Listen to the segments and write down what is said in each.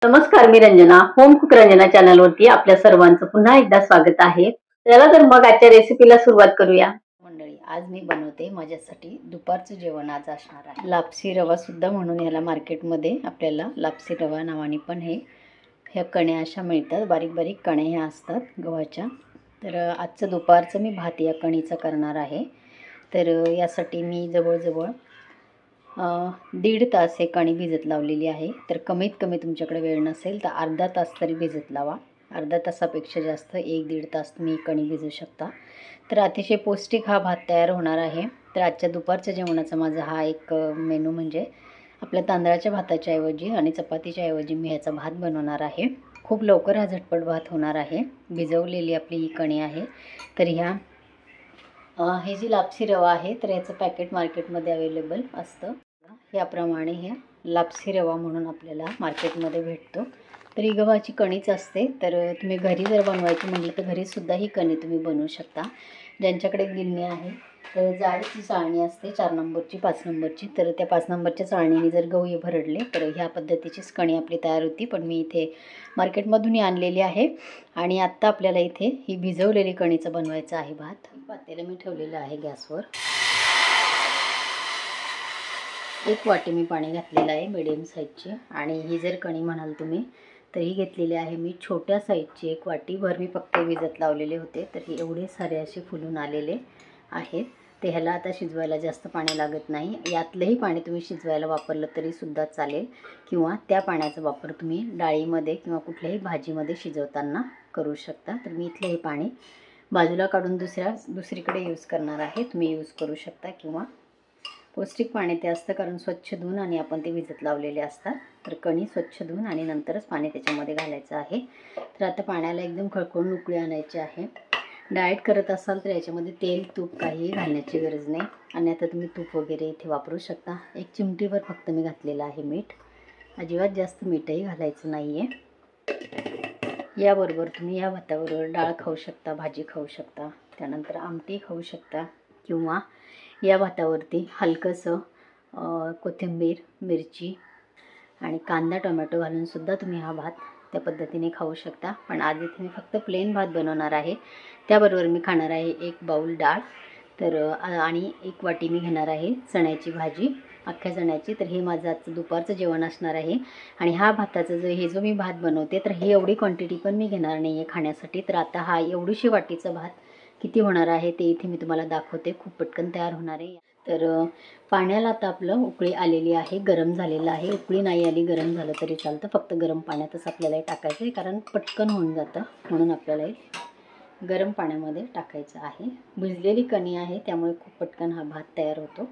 नमस्कार, मी Ranjana. Home cook Ranjana चॅनलवरती आपल्या सर्वांचं पुन्हा एकदा स्वागत आहे. चला तर मग आजच्या रेसिपीला सुरुवात करूया. मंडळी, आज मी बनवते माझ्यासाठी दुपारचं जेवण. आज असणार आहे लापसी रवा सुद्धा म्हणून याला मार्केटमध्ये आपल्याला लापसी रवा नावाने पण ह्या कण्या अशा मिळतात. बारीक बारीक कण्या ह्या असतात गव्हाच्या. तर आजचं दुपारचं मी भात या कणीचं करणार आहे. तर यासाठी मी जवळजवळ 1.5 तास हे कणी भिजत लावलेली आहे. तर कमीत कमी तुमच्याकडे वेळ नसेल तर अर्धा तास तरी भिजत लावा. अर्धा तासापेक्षा जास्त 1-1.5 तास तुम्ही कणी भिजू शकता. तर अतिशय पौष्टिक हा भात तयार होणार आहे. तर आजच्या दुपारच्या जेवणाचा माझा हा एक मेनू म्हणजे आपल्या तांदळाच्या भाताच्या ऐवजी आणि चपातीच्या ऐवजी मी ह्याचा भात बनवणार आहे. खूप लवकर हा झटपट भात होणार आहे. भिजवलेली आपली ही कणी आहे. तर हे जी लापसी रवा आहे तर याचं पॅकेट मार्केटमध्ये अवेलेबल असतं. याप्रमाणे हे लापसी रवा म्हणून आपल्याला मार्केटमध्ये भेटतो. तर ही गव्हाची कणीच असते. तर तुम्ही घरी जर बनवायची म्हटलं तर घरीसुद्धा ही कणी तुम्ही बनवू शकता. ज्यांच्याकडे गिरणी आहे तर जाडीची चाळणी असते 4 नंबरची 5 नंबरची. तर त्या 5 नंबरच्या चाळणीने जर गहू भरडले तर ह्या पद्धतीचीच कणी आपली तयार होती. पण मी इथे मार्केटमधूनही आणलेली आहे. आणि आत्ता आपल्याला इथे ही भिजवलेली कणीचं बनवायचं आहे भात. पातेलं मी ठेवलेलं आहे गॅसवर. 1 वाटी मी पाणी घातलेलं आहे मीडियम साईजची. आणि ही जर कणी म्हणाल तुम्ही तर ही घेतलेली आहे मी छोट्या साईजची 1 वाटीभर मी पक्के भिजत लावलेले होते. तर हे एवढे सारे असे फुलून आलेले आहेत. ते ह्याला आता शिजवायला जास्त पाणी लागत नाही. यातलंही पाणी तुम्ही शिजवायला वापरलं तरीसुद्धा चालेल, किंवा त्या पाण्याचा वापर तुम्ही डाळीमध्ये किंवा कुठल्याही भाजीमध्ये शिजवताना करू शकता. तर मी इथलं हे पाणी बाजूला काढून दुसरीकडे यूज करणार आहे. तुम्ही यूज करू शकता, किंवा पौष्टिक पाणी ते असतं कारण स्वच्छ धुवून आणि आपण ते भिजत लावलेले असतात. तर कणी स्वच्छ धुवून आणि नंतरच पाणी त्याच्यामध्ये घालायचं आहे. तर आता पाण्याला एकदम खळखळून उकळी आणायची आहे. डाएट करत असाल तर याच्यामध्ये तेल तूप काहीही घालण्याची गरज नाही. आणि आता तुम्ही तूप वगैरे इथे वापरू शकता. 1 चिमटीभर फक्त मी घातलेलं आहे मीठ. अजिबात जास्त मीठही घालायचं नाही आहे. याबरोबर तुम्ही या भाताबरोबर डाळ खाऊ शकता, भाजी खाऊ शकता, त्यानंतर आमटी खाऊ शकता, किंवा या भातावरती हलकंसं कोथिंबीर, मिरची आणि कांदा टोमॅटो घालूनसुद्धा तुम्ही हा भात त्या पद्धतीने खाऊ शकता. पण आज इथे मी फक्त प्लेन भात बनवणार आहे. त्याबरोबर मी खाणार आहे 1 बाऊल डाळ. तर आणि 1 वाटी मी घेणार आहे चण्याची भाजी, अख्ख्या चण्याची. तर हे माझं आजचं दुपारचं जेवण असणार आहे. आणि हा भाताचं जो मी भात बनवते तर ही एवढी क्वांटिटी पण मी घेणार नाही आहे खाण्यासाठी. तर आता हा एवढीशी वाटीचा भात किती होणार आहे ते इथे मी तुम्हाला दाखवते. खूप पटकन तयार होणार आहे. तर पाण्याला आता आपलं उकळी आलेली आहे, गरम झालेलं आहे. उकळी नाही आली, गरम झालं तरी चालतं. फक्त गरम पाण्यातच आपल्याला हे टाकायचं आहे, कारण पटकन होऊन जातं म्हणून आपल्याला हे गरम पाण्यामध्ये टाकायचं आहे. भिजलेली कणी आहे त्यामुळे खूप पटकन हा भात तयार होतो.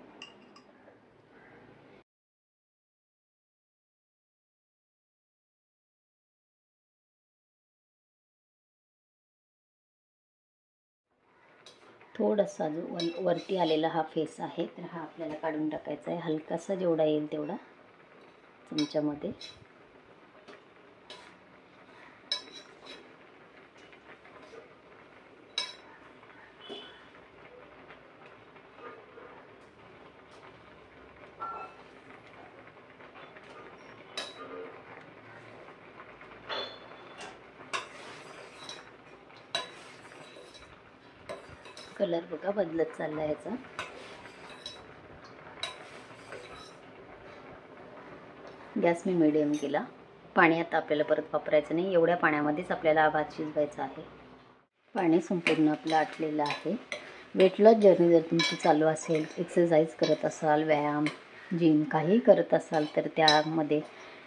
थोडासा जो वरती आलेला हा फेस आहे तर हा आपल्याला काढून टाकायचा आहे. हलकासा जेवढा येईल तेवढा चमच्यामध्ये. कलर बघा बदलत चालला याचा. गॅस मी मिडियम केला. पाणी आता आपल्याला परत वापरायचं नाही. एवढ्या पाण्यामध्येच आपल्याला हा भात शिजवायचा आहे. पाणी संपूर्ण आपलं आटलेलं आहे. वेट लॉस जर्नी जर तुमची चालू असेल, एक्सरसाइज करत असाल, व्यायाम, जिम काही करत असाल तर त्यामध्ये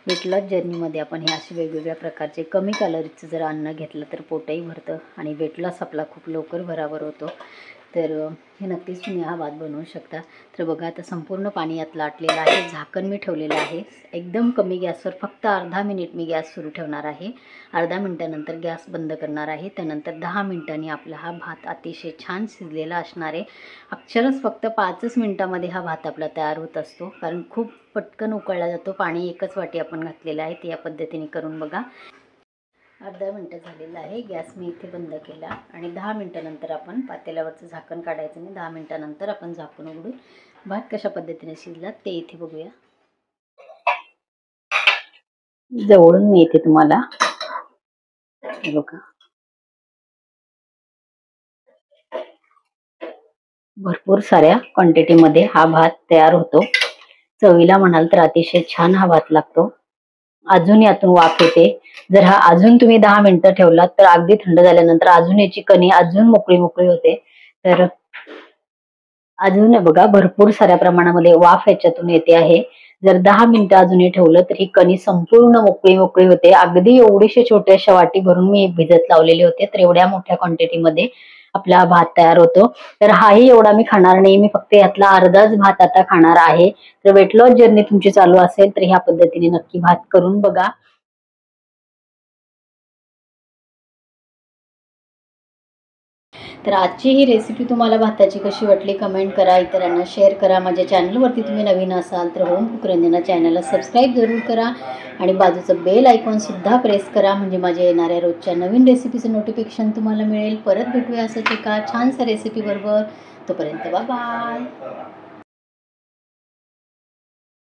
वेट लॉस जर्नीमध्ये आपण हे असे वेगवेगळ्या प्रकारचे कमी कॅलरीजचं जर अन्न घेतलं तर पोटही भरतं आणि वेट लॉस आपला खूप लवकर भरावर होतो. तर हे नक्कीच तुम्ही हा भात बनवू शकता. तर बघा आता संपूर्ण पाणी यातलं आटलेलं आहे. झाकण मी ठेवलेलं आहे एकदम कमी गॅसवर. फक्त अर्धा मिनिट मी गॅस सुरू ठेवणार आहे. अर्धा मिनिटानंतर गॅस बंद करणार आहे. त्यानंतर 10 मिनिटांनी आपला हा भात अतिशय छान शिजलेला असणार आहे. अक्षरच फक्त 5च मिनिटामध्ये हा भात आपला तयार होत असतो, कारण खूप पटकन उकळला जातो. पाणी 1च वाटी आपण घातलेलं आहे. ते या पद्धतीने करून बघा. अर्धा मिनटं झालेलं आहे. गॅस मी इथे बंद केला आणि 10 मिनिटानंतर आपण पातेल्यावरचं झाकण काढायचं नाही. 10 मिनिटानंतर आपण झाकून उघडून भात कशा पद्धतीने शिजला ते इथे बघूया. जवळून मी येते तुम्हाला, हे बघा भरपूर साऱ्या क्वांटिटी मध्ये हा भात तयार होतो. चवीला म्हणाल तर अतिशय छान हा भात लागतो. अजून यातून वाफ येते. जर हा अजून तुम्ही 10 मिनिटं ठेवलात तर अगदी थंड झाल्यानंतर अजून याची कणी अजून मोकळी मोकळी होते. तर अजून बघा भरपूर साऱ्या प्रमाणामध्ये वाफ याच्यातून येते आहे. जर 10 मिनिटं अजूनही ठेवलं तर ही कणी संपूर्ण मोकळी मोकळी होते. अगदी एवढीशा छोट्याशा वाटी भरून मी भिजत लावलेले होते. तर एवढ्या मोठ्या क्वांटिटीमध्ये आपला भात तयार होतो. तर हाही एवढा मी खाणार नाही, मी फक्त यातला अर्धाच भात आता खाणार आहे. तर वेट लॉस जर्नी तुमची चालू असेल तर ह्या पद्धतीने नक्की भात करून बघा. तर आजची ही रेसिपी तुम्हाला भाताची कशी वाटली कमेंट करा, इतरांना शेअर करा. माझ्या चॅनलवरती तुम्ही नवीन असाल तर होम कुक रंजना चॅनलला सबस्क्राईब जरूर करा आणि बाजूचं बेल आयकॉनसुद्धा प्रेस करा, म्हणजे माझ्या येणाऱ्या रोजच्या नवीन रेसिपीचं नोटिफिकेशन तुम्हाला मिळेल. परत भेटूया असंच एका छानशा रेसिपीबरोबर. तोपर्यंत बाय.